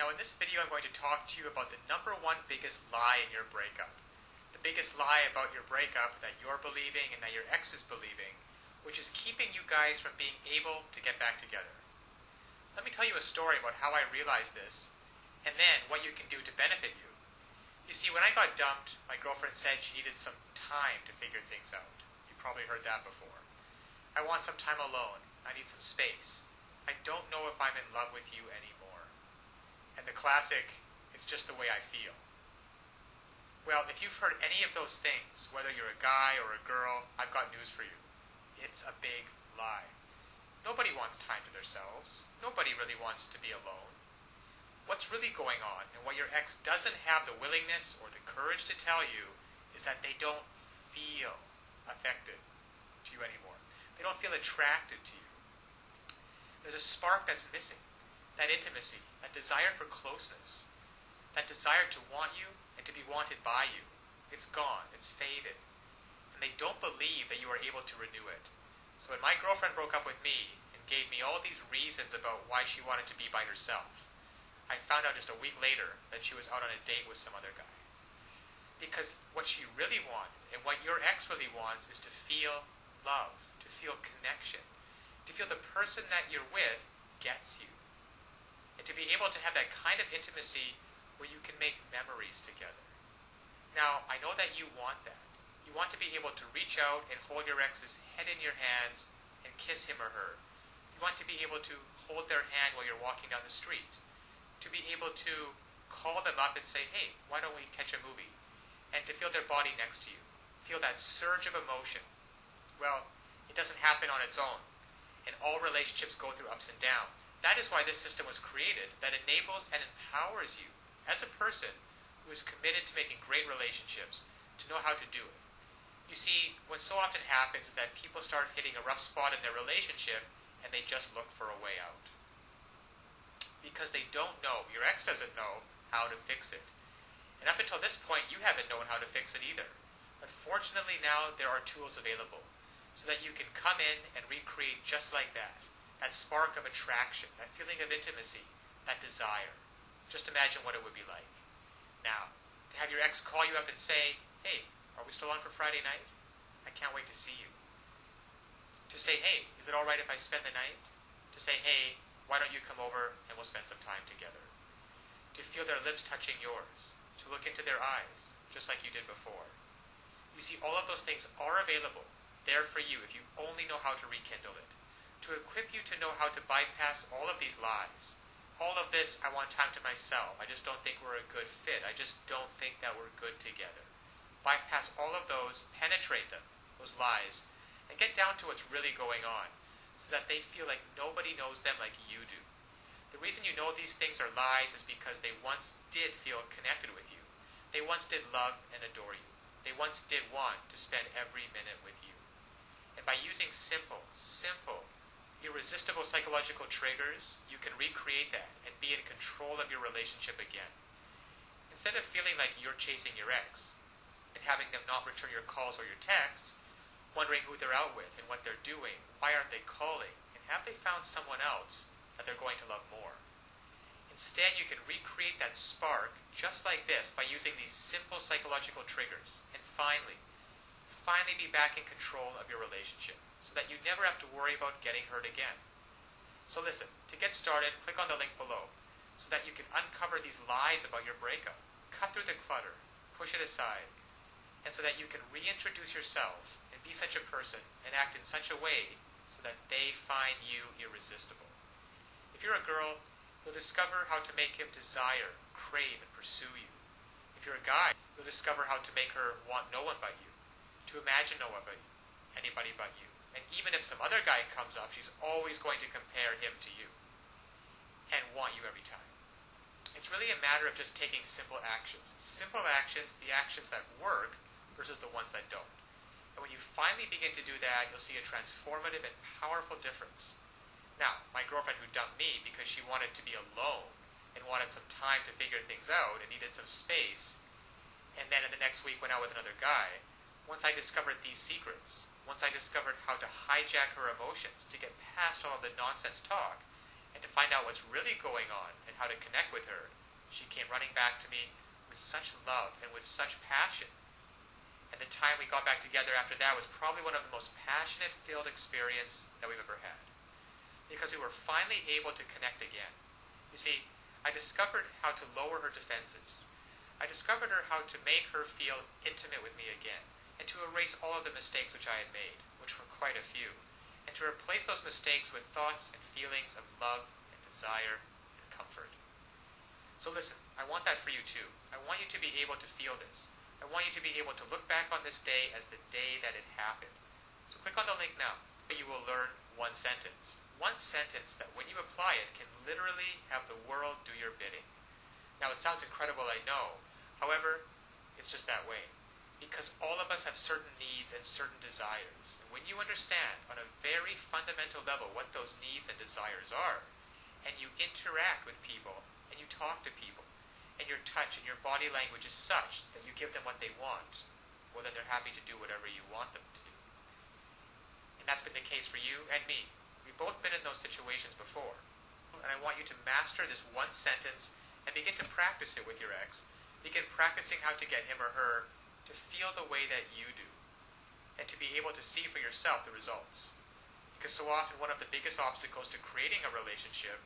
Now in this video I'm going to talk to you about the number one biggest lie in your breakup. The biggest lie about your breakup that you're believing and that your ex is believing, which is keeping you guys from being able to get back together. Let me tell you a story about how I realized this, and then what you can do to benefit you. You see, when I got dumped, my girlfriend said she needed some time to figure things out. You've probably heard that before. I want some time alone. I need some space. I don't know if I'm in love with you anymore. And the classic, it's just the way I feel. Well, if you've heard any of those things, whether you're a guy or a girl, I've got news for you. It's a big lie. Nobody wants time to themselves. Nobody really wants to be alone. What's really going on, and what your ex doesn't have the willingness or the courage to tell you, is that they don't feel affected to you anymore. They don't feel attracted to you. There's a spark that's missing. That intimacy, that desire for closeness, that desire to want you and to be wanted by you. It's gone. It's faded. And they don't believe that you are able to renew it. So when my girlfriend broke up with me and gave me all these reasons about why she wanted to be by herself, I found out just a week later that she was out on a date with some other guy. Because what she really wanted, and what your ex really wants, is to feel love, to feel connection, to feel the person that you're with gets you. And to be able to have that kind of intimacy where you can make memories together. Now, I know that you want that. You want to be able to reach out and hold your ex's head in your hands and kiss him or her. You want to be able to hold their hand while you're walking down the street. To be able to call them up and say, hey, why don't we catch a movie? And to feel their body next to you. Feel that surge of emotion. Well, it doesn't happen on its own. And all relationships go through ups and downs. That is why this system was created, that enables and empowers you as a person who is committed to making great relationships to know how to do it. You see, what so often happens is that people start hitting a rough spot in their relationship and they just look for a way out. Because they don't know, your ex doesn't know how to fix it. And up until this point, you haven't known how to fix it either. But fortunately now, there are tools available so that you can come in and recreate just like that. That spark of attraction, that feeling of intimacy, that desire. Just imagine what it would be like. Now, to have your ex call you up and say, hey, are we still on for Friday night? I can't wait to see you. To say, hey, is it alright if I spend the night? To say, hey, why don't you come over and we'll spend some time together? To feel their lips touching yours. To look into their eyes, just like you did before. You see, all of those things are available, there for you if you only know how to rekindle it. To equip you to know how to bypass all of these lies. All of this, I want time to myself. I just don't think we're a good fit. I just don't think that we're good together. Bypass all of those, penetrate them, those lies, and get down to what's really going on, so that they feel like nobody knows them like you do. The reason you know these things are lies is because they once did feel connected with you. They once did love and adore you. They once did want to spend every minute with you. And by using simple, irresistible psychological triggers, you can recreate that and be in control of your relationship again. Instead of feeling like you're chasing your ex and having them not return your calls or your texts, wondering who they're out with and what they're doing, why aren't they calling, and have they found someone else that they're going to love more. Instead, you can recreate that spark just like this by using these simple psychological triggers and finally be back in control of your relationship so that you never have to worry about getting hurt again. So listen, to get started, click on the link below so that you can uncover these lies about your breakup, cut through the clutter, push it aside, and so that you can reintroduce yourself and be such a person and act in such a way so that they find you irresistible. If you're a girl, you'll discover how to make him desire, crave, and pursue you. If you're a guy, you'll discover how to make her want no one but you, to imagine no one but you, anybody but you. And even if some other guy comes up, she's always going to compare him to you and want you every time. It's really a matter of just taking simple actions. Simple actions, the actions that work versus the ones that don't. And when you finally begin to do that, you'll see a transformative and powerful difference. Now, my girlfriend who dumped me because she wanted to be alone and wanted some time to figure things out and needed some space, and then in the next week went out with another guy, once I discovered these secrets, once I discovered how to hijack her emotions to get past all of the nonsense talk, And to find out what's really going on and how to connect with her, she came running back to me with such love and with such passion. And the time we got back together after that was probably one of the most passionate-filled experience that we've ever had. Because we were finally able to connect again. You see, I discovered how to lower her defenses. I discovered how to make her feel intimate with me again, and to erase all of the mistakes which I had made, which were quite a few, and to replace those mistakes with thoughts and feelings of love and desire and comfort. So listen, I want that for you too. I want you to be able to feel this. I want you to be able to look back on this day as the day that it happened. So click on the link now. You will learn one sentence. One sentence that when you apply it can literally have the world do your bidding. Now it sounds incredible, I know. However, it's just that way. Because all of us have certain needs and certain desires. And when you understand on a very fundamental level what those needs and desires are, and you interact with people, and you talk to people, and your touch and your body language is such that you give them what they want, well then they're happy to do whatever you want them to do. And that's been the case for you and me. We've both been in those situations before. And I want you to master this one sentence and begin to practice it with your ex. Begin practicing how to get him or her to feel the way that you do, and to be able to see for yourself the results. Because so often one of the biggest obstacles to creating a relationship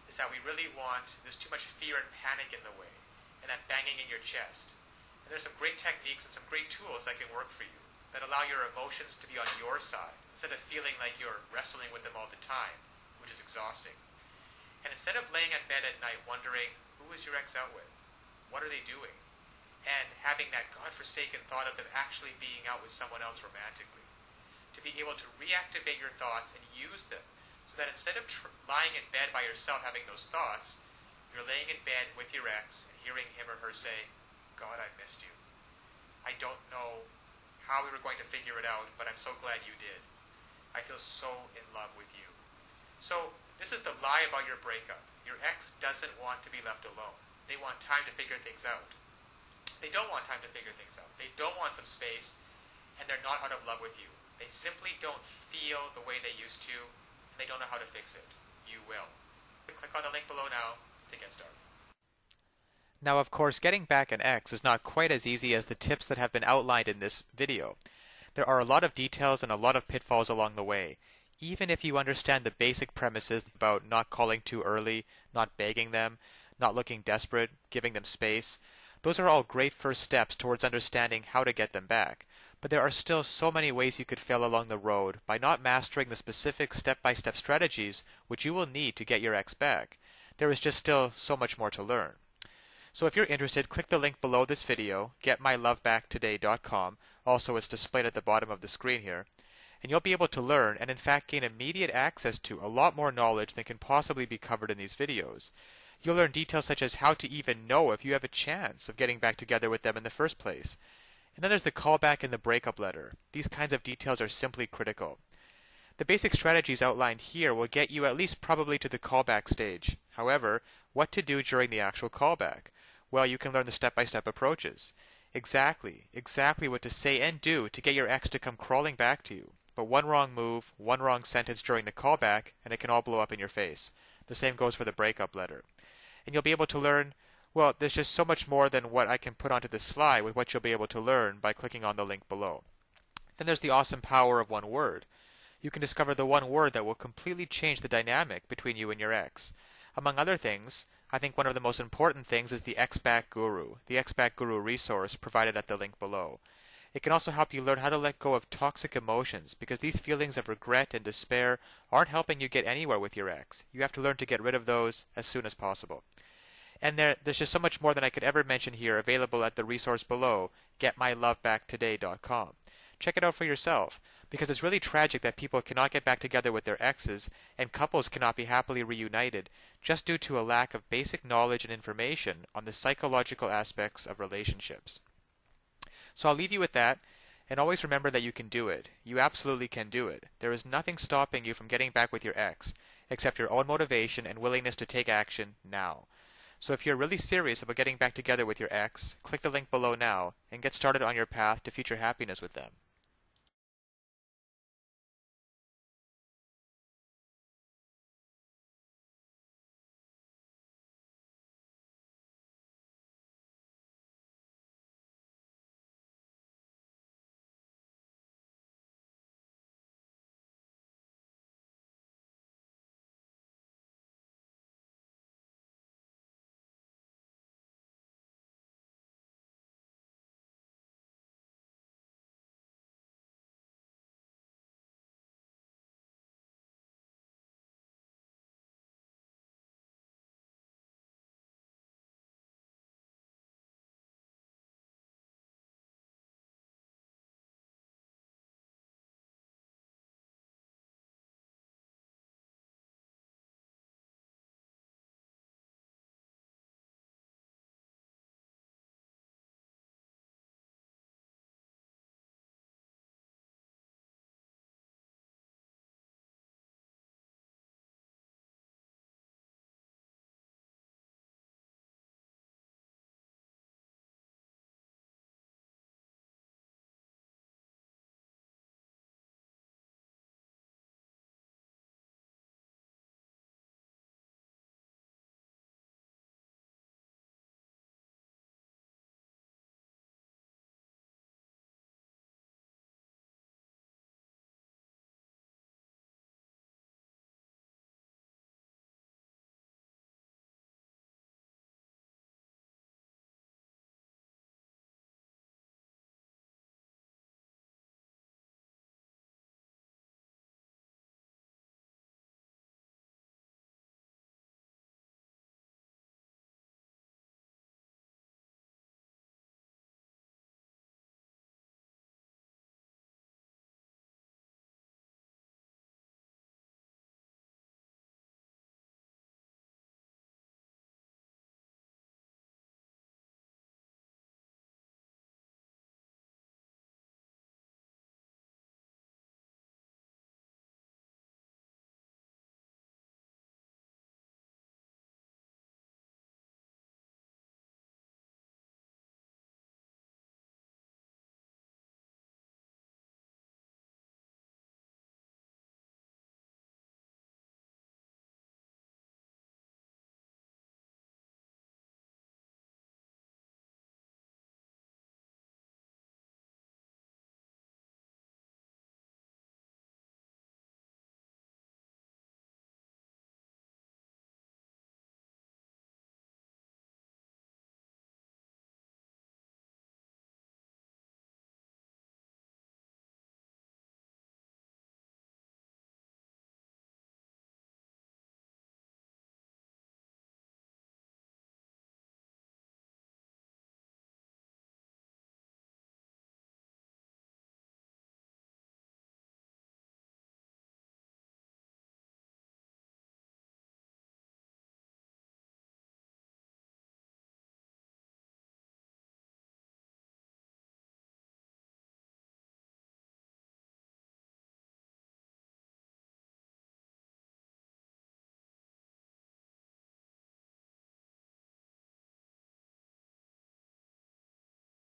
is that we really want, there's too much fear and panic in the way, and that banging in your chest. And there's some great techniques and some great tools that can work for you, that allow your emotions to be on your side, instead of feeling like you're wrestling with them all the time, which is exhausting. And instead of laying in bed at night wondering, who is your ex out with? What are they doing? And having that godforsaken thought of them actually being out with someone else romantically. To be able to reactivate your thoughts and use them, so that instead of lying in bed by yourself having those thoughts, you're laying in bed with your ex and hearing him or her say, God, I missed you. I don't know how we were going to figure it out, but I'm so glad you did. I feel so in love with you. So this is the lie about your breakup. Your ex doesn't want to be left alone. They want time to figure things out. They don't want time to figure things out. They don't want some space, and they're not out of love with you. They simply don't feel the way they used to, and they don't know how to fix it. You will. Click on the link below now to get started. Now, of course, getting back an ex is not quite as easy as the tips that have been outlined in this video. There are a lot of details and a lot of pitfalls along the way. Even if you understand the basic premises about not calling too early, not begging them, not looking desperate, giving them space, those are all great first steps towards understanding how to get them back. But there are still so many ways you could fail along the road by not mastering the specific step-by-step strategies which you will need to get your ex back. There is just still so much more to learn. So if you're interested, click the link below this video, getmylovebacktoday.com. Also, it's displayed at the bottom of the screen here. And you'll be able to learn and in fact gain immediate access to a lot more knowledge than can possibly be covered in these videos. You'll learn details such as how to even know if you have a chance of getting back together with them in the first place. And then there's the callback and the breakup letter. These kinds of details are simply critical. The basic strategies outlined here will get you at least probably to the callback stage. However, what to do during the actual callback? Well, you can learn the step-by-step approaches. Exactly what to say and do to get your ex to come crawling back to you. But one wrong move, one wrong sentence during the callback, and it can all blow up in your face. The same goes for the breakup letter. And you'll be able to learn, well, there's just so much more than what I can put onto this slide with what you'll be able to learn by clicking on the link below. Then there's the awesome power of one word. You can discover the one word that will completely change the dynamic between you and your ex. Among other things, I think one of the most important things is the Ex-Back Guru, the Ex-Back Guru resource provided at the link below. It can also help you learn how to let go of toxic emotions, because these feelings of regret and despair aren't helping you get anywhere with your ex. You have to learn to get rid of those as soon as possible. And there's just so much more than I could ever mention here available at the resource below, getmylovebacktoday.com. Check it out for yourself, because it's really tragic that people cannot get back together with their exes, and couples cannot be happily reunited just due to a lack of basic knowledge and information on the psychological aspects of relationships. So I'll leave you with that, and always remember that you can do it. You absolutely can do it. There is nothing stopping you from getting back with your ex, except your own motivation and willingness to take action now. So if you're really serious about getting back together with your ex, click the link below now and get started on your path to future happiness with them.